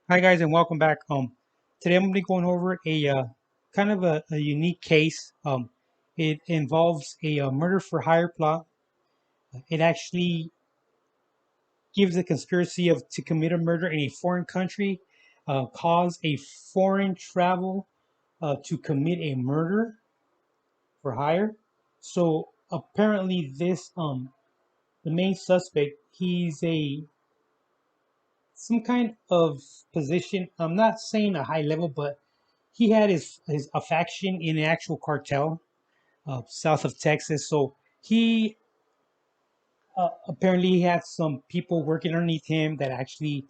Hi guys, and welcome back. Today I'm going to be going over a kind of a unique case. It involves a murder for hire plot. It actually gives a conspiracy of to commit a murder in a foreign country, cause a foreign travel to commit a murder for hire. So apparently, this the main suspect, he's a some kind of position. I'm not saying a high level, but he had his a faction in the actual cartel south of Texas. So he apparently he had some people working underneath him that actually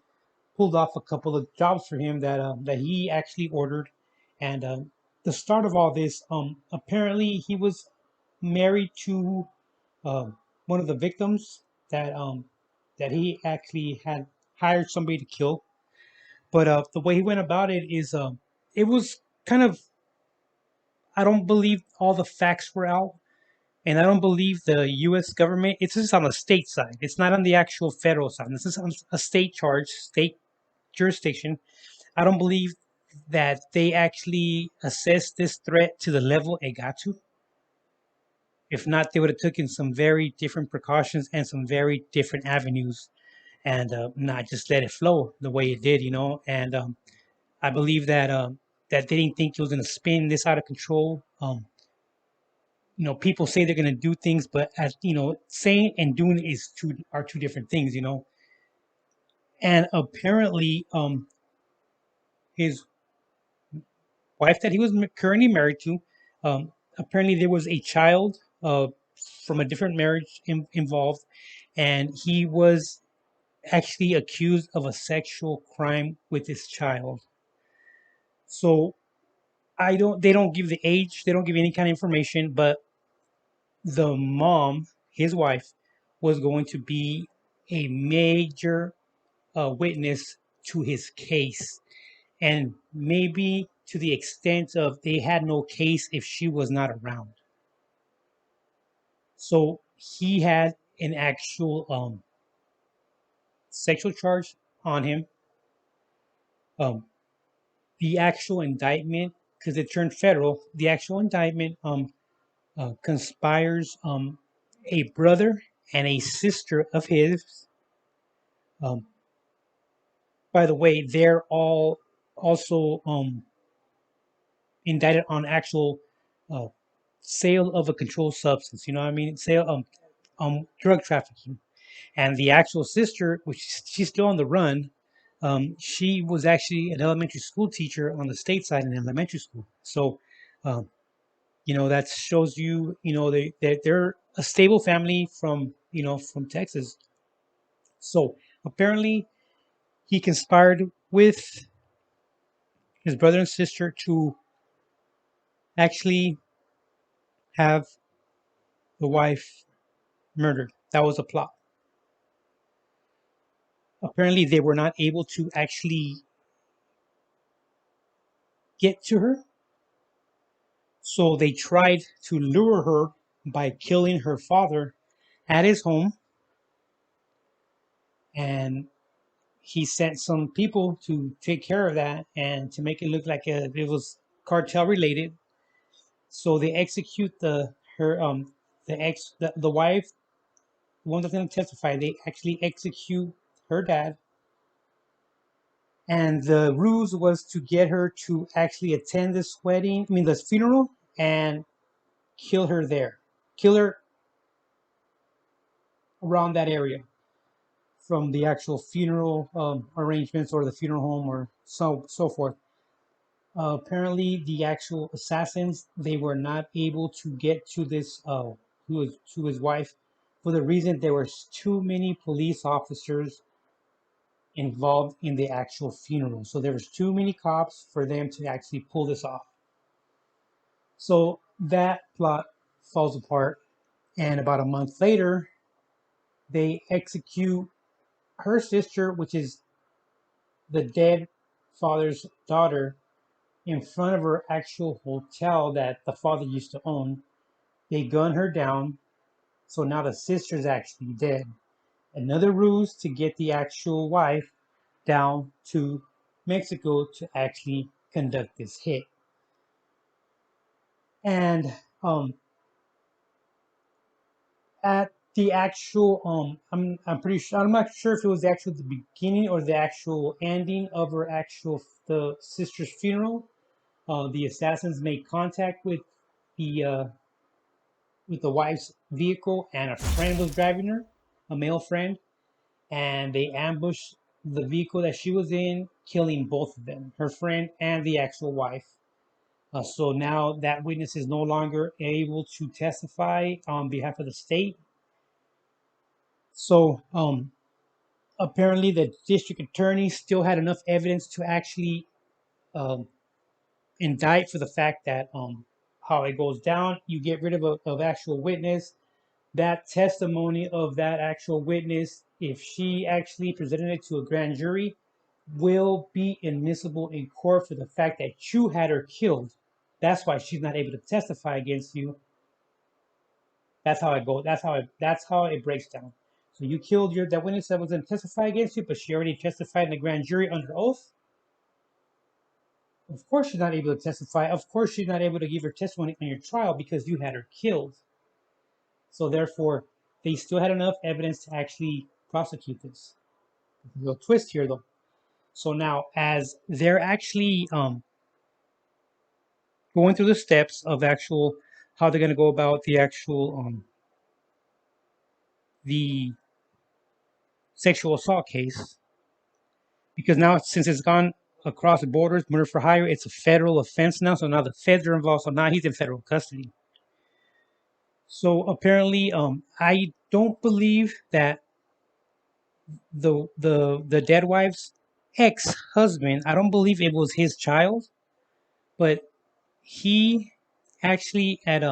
pulled off a couple of jobs for him that he actually ordered. And the start of all this, apparently he was married to uh, one of the victims that he actually had hired somebody to kill. But the way he went about it is it was kind of, I don't believe all the facts were out, and I don't believe the U.S. government. It's just on the state side. It's not on the actual federal side. This is on a state charge, state jurisdiction. I don't believe that they actually assessed this threat to the level it got to. If not, they would have taken some very different precautions and some very different avenues, and not just let it flow the way it did, And I believe that they didn't think it was going to spin this out of control. People say they're going to do things, but as saying and doing is two different things. And apparently, his wife that he was currently married to, apparently there was a child from a different marriage involved, and he was actually accused of a sexual crime with this child. So they don't give the age, they don't give any kind of information, but the mom, his wife, was going to be a major witness to his case, and maybe to the extent of they had no case if she was not around. So he had an actual sexual charge on him. Um, the actual indictment, because it turned federal, the actual indictment conspires a brother and a sister of his. Um, by the way, they're all also indicted on actual uh, sale of a controlled substance. You know what I mean? Sale drug trafficking. And the actual sister, which she's still on the run, she was actually an elementary school teacher on the state side in elementary school. So, um, that shows they're a stable family from Texas. So apparently he conspired with his brother and sister to actually have the wife murdered. That was a plot. Apparently they were not able to actually get to her, so they tried to lure her by killing her father at his home, and he sent some people to take care of that and to make it look like it was cartel related. So they execute the wife, the one that's going to testify. They actually execute her dad, and the ruse was to get her to actually attend this wedding. I mean, this funeral, and kill her there, kill her around that area from the actual funeral arrangements or the funeral home or so forth. Apparently, the actual assassins, they were not able to get to this to his wife, for the reason there was too many police officers involved in the actual funeral. So there was too many cops for them to actually pull this off. So that plot falls apart, and about a month later, they execute her sister, which is the dead father's daughter, in front of her actual hotel that the father used to own. They gun her down, so now the sister's actually dead. Another ruse to get the actual wife down to Mexico to actually conduct this hit. And um, at the actual, I'm pretty sure, I'm not sure if it was actually the beginning or the actual ending of her actual the sister's funeral. The assassins made contact the with the wife's vehicle, and a friend was driving her, a male friend, and they ambushed the vehicle that she was in, killing both of them, her friend and the actual wife. So now that witness is no longer able to testify on behalf of the state. So apparently, the district attorney still had enough evidence to actually um, indict for the fact that how it goes down. You get rid of of actual witness. That testimony of that actual witness, if she actually presented it to a grand jury, will be admissible in court for the fact that you had her killed. That's why she's not able to testify against you. That's how it goes. That's how it breaks down. So you killed your that witness that was going to testify against you, but she already testified in the grand jury under oath. Of course, she's not able to testify. Of course, she's not able to give her testimony on your trial because you had her killed. So therefore, they still had enough evidence to actually prosecute this. A little twist here, though. So now, as they're actually going through the steps of actual how they're going to go about the actual the sexual assault case, because now since it's gone across the borders, murder for hire, it's a federal offense now. So now the feds are involved. So now he's in federal custody. So apparently, I don't believe that the dead wife's ex-husband. I don't believe it was his child, but he actually at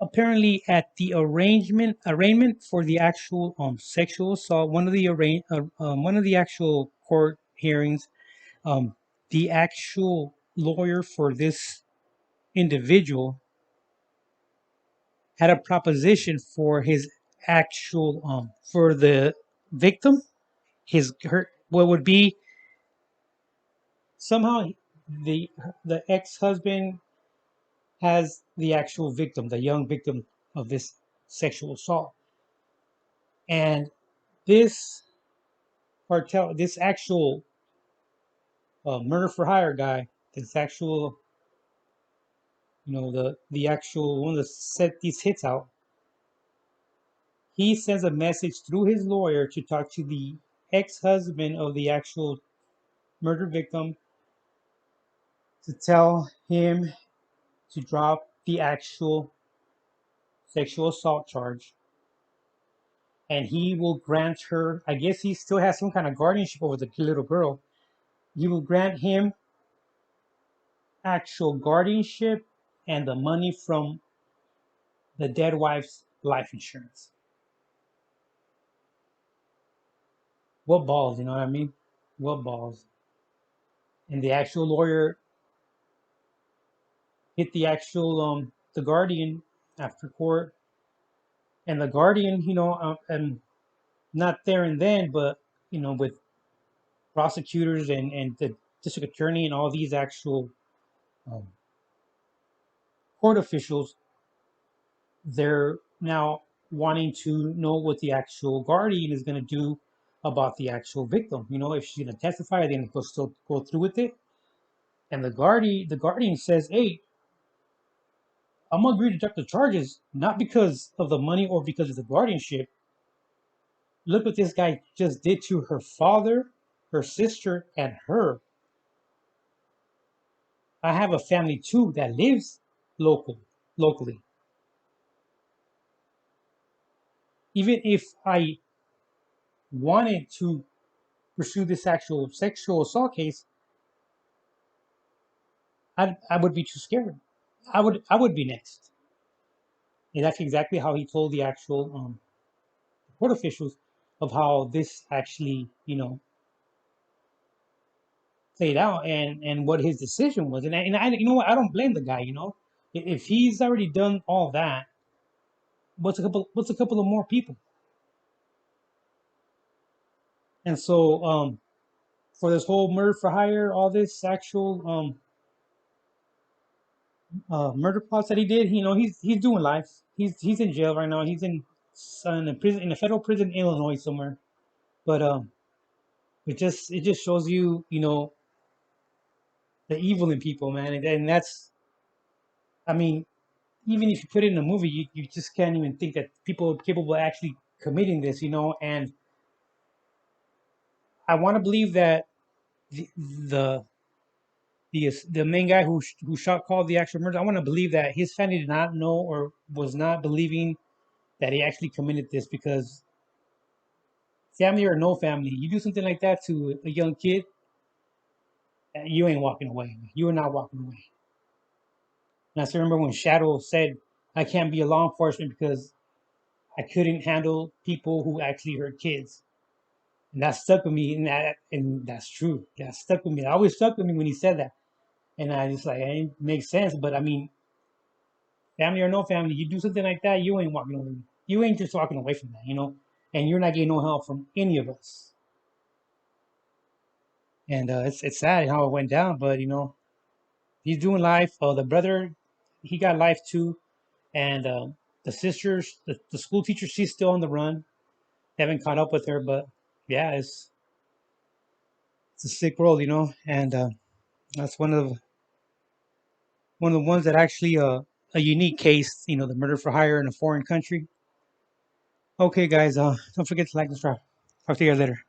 apparently at the arraignment for the actual sexual assault, one of the actual court hearings, um the actual lawyer for this individual had a proposition for his actual for the victim, his her what would be somehow the the ex-husband has the actual victim, the young victim of this sexual assault. And this this actual murder for hire guy, this actual, the actual one that set these hits out, he sends a message through his lawyer to talk to the ex-husband of the actual murder victim to tell him to drop the actual sexual assault charge, and he will grant her, I guess he still has some kind of guardianship over the little girl. He will grant him actual guardianship and the money from the dead wife's life insurance. What balls, you know what I mean? What balls? And the actual lawyer hit the actual the guardian after court, and the guardian, and not there and then, but with prosecutors and the district attorney and all these actual um, court officials, they're now wanting to know what the actual guardian is going to do about the actual victim. If she's going to testify, are they going to still go through with it? And the guardian says, "Hey, I'm gonna agree to drop the charges, not because of the money or because of the guardianship. Look what this guy just did to her father, her sister, and her. I have a family too that lives locally. Even if I wanted to pursue this actual sexual assault case, I would be too scared. I would be next." And that's exactly how he told the actual court officials of how this actually, played out, and what his decision was. And I you know what, I don't blame the guy. If he's already done all that, what's a couple of more people? And so for this whole murder for hire, all this actual murder plots that he did. You know, he's doing life. He's in jail right now. He's in a prison, in a federal prison in Illinois somewhere. But it just shows you, you know, the evil in people, man. And that's, I mean, even if you put it in a movie, you just can't even think that people are capable of actually committing this, you know. And I want to believe that the the main guy who shot called the actual murder. I want to believe that his family did not know or was not believing that he actually committed this, because family or no family, you do something like that to a young kid, you ain't walking away. You are not walking away. And I still remember when Shadow said, "I can't be a law enforcement because I couldn't handle people who actually hurt kids." And that stuck with me, and that's true. That stuck with me. That always stuck with me when he said that. And I just like, it makes sense. But I mean, family or no family, you do something like that, you ain't walking away. You ain't just walking away from that, you know. And you're not getting no help from any of us. And it's sad how it went down, but you know, he's doing life. The brother, he got life too, and the sisters, the school teacher, she's still on the run. They haven't caught up with her, but yeah, it's a sick world, you know. And that's one of the ones that actually a unique case, you know, the murder for hire in a foreign country. Okay, guys, don't forget to like and subscribe. Talk to you guys later.